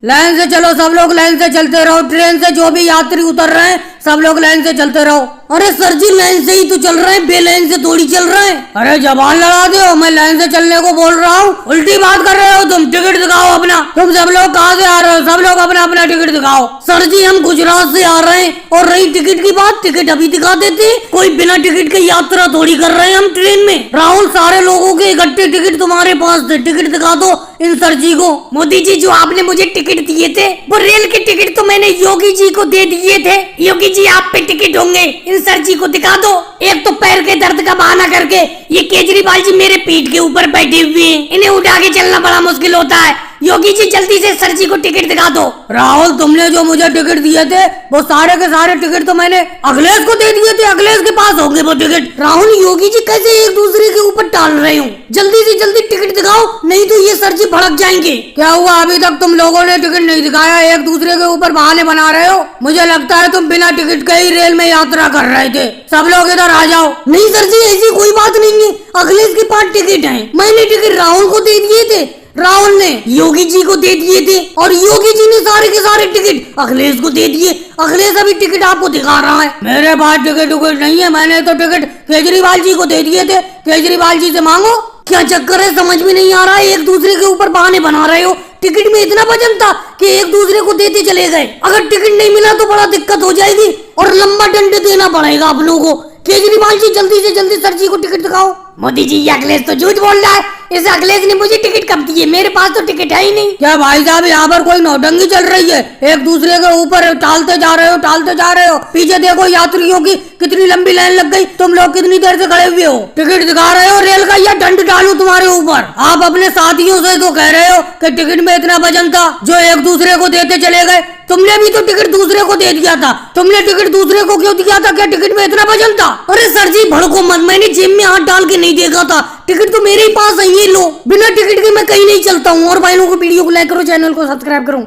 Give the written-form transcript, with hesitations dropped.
Line से चलो, सब लोग लाइन से चलते रहो। ट्रेन से जो भी यात्री उतर रहे हैं सब लोग लाइन से चलते रहो। अरे सर जी, लाइन से ही तो चल रहे हैं, बेलाइन से थोड़ी चल रहे हैं। अरे जबान लड़ा दो, मैं लाइन से चलने को बोल रहा हूँ, उल्टी बात कर रहे हो तुम। टिकट दिखाओ अपना। तुम सब लोग कहाँ से आ रहे हो? सब लोग अपना अपना टिकट दिखाओ। सर जी, हम गुजरात से आ रहे हैं। और रही टिकट की बात, टिकट अभी दिखा देते। कोई बिना टिकट के यात्रा थोड़ी कर रहे हैं हम ट्रेन में। राहुल, सारे लोगों के इकट्ठे टिकट तुम्हारे पास थे, टिकट दिखा दो इन सर जी को। मोदी जी, जो आपने मुझे टिकट दिए थे वो रेल के टिकट तो मैंने योगी जी को दे दिए थे। योगी जी, आप पे टिकट होंगे, इन सर जी को दिखा दो। एक तो पैर के दर्द का बहाना करके ये केजरीवाल जी मेरे पीठ के ऊपर बैठे हुए हैं, इन्हें उठा के चलना बड़ा मुश्किल होता है। योगी जी, जल्दी से सर जी को टिकट दिखा दो। राहुल, तुमने जो मुझे टिकट दिए थे वो सारे के सारे टिकट तो मैंने अखिलेश को दे दिए थे, अखिलेश के पास होंगे वो टिकट। राहुल, योगी जी कैसे एक दूसरे के ऊपर टाल रहे हो? जल्दी से जल्दी टिकट दिखाओ, नहीं तो ये सर जी भड़क जाएंगे। क्या हुआ, अभी तक तुम लोगों ने टिकट नहीं दिखाया? एक दूसरे के ऊपर बहाने बना रहे हो। मुझे लगता है तुम बिना टिकट के ही रेल में यात्रा कर रहे थे। सब लोग इधर आ जाओ। नहीं सर जी, ऐसी कोई बात नहीं है, अखिलेश के पास टिकट है। मैंने टिकट राहुल को दे दिए थे, राहुल ने योगी जी को दे दिए थे, और योगी जी ने सारे के सारे टिकट अखिलेश को दे दिए। अखिलेश अभी टिकट आपको दिखा रहा है। मेरे पास टिकट नहीं है, मैंने तो टिकट केजरीवाल जी को दे दिए थे। केजरीवाल जी से मांगो। क्या चक्कर है, समझ में नहीं आ रहा है। एक दूसरे के ऊपर बहाने बना रहे हो। टिकट में इतना वजन था कि एक दूसरे को देते चले गए। अगर टिकट नहीं मिला तो बड़ा दिक्कत हो जाएगी और लंबा दंड देना पड़ेगा आप लोगों को। केजरीवाल जी, जल्दी से जल्दी सर जी को टिकट दिखाओ। मोदी जी, ये अखिलेश तो झूठ बोल रहा है। इस अखिलेश ने मुझे टिकट कब दिए? मेरे पास तो टिकट है ही नहीं। क्या भाई साहब, यहाँ पर कोई नौटंकी चल रही है? एक दूसरे के ऊपर टालते जा रहे हो, टालते जा रहे हो। पीछे देखो, यात्रियों की कितनी लंबी लाइन लग गई। तुम लोग कितनी देर से खड़े हुए हो? टिकट दिखा रहे हो रेल का, या दंड डालूं तुम्हारे ऊपर? आप अपने साथियों से तो कह रहे हो कि टिकट में इतना वजन था जो एक दूसरे को देते चले गए। तुमने भी तो टिकट दूसरे को दे दिया था। तुमने टिकट दूसरे को क्यों दिया था? क्या टिकट में इतना वजन था? अरे सर जी, भड़को मत, मैंने जेब में हाथ डाल के नहीं देखा था। टिकट तो मेरे ही पास है, ये लो। बिना टिकट के मैं कहीं नहीं चलता हूँ। और भाई लोगों को वीडियो को लाइक करो, चैनल को सब्सक्राइब करो।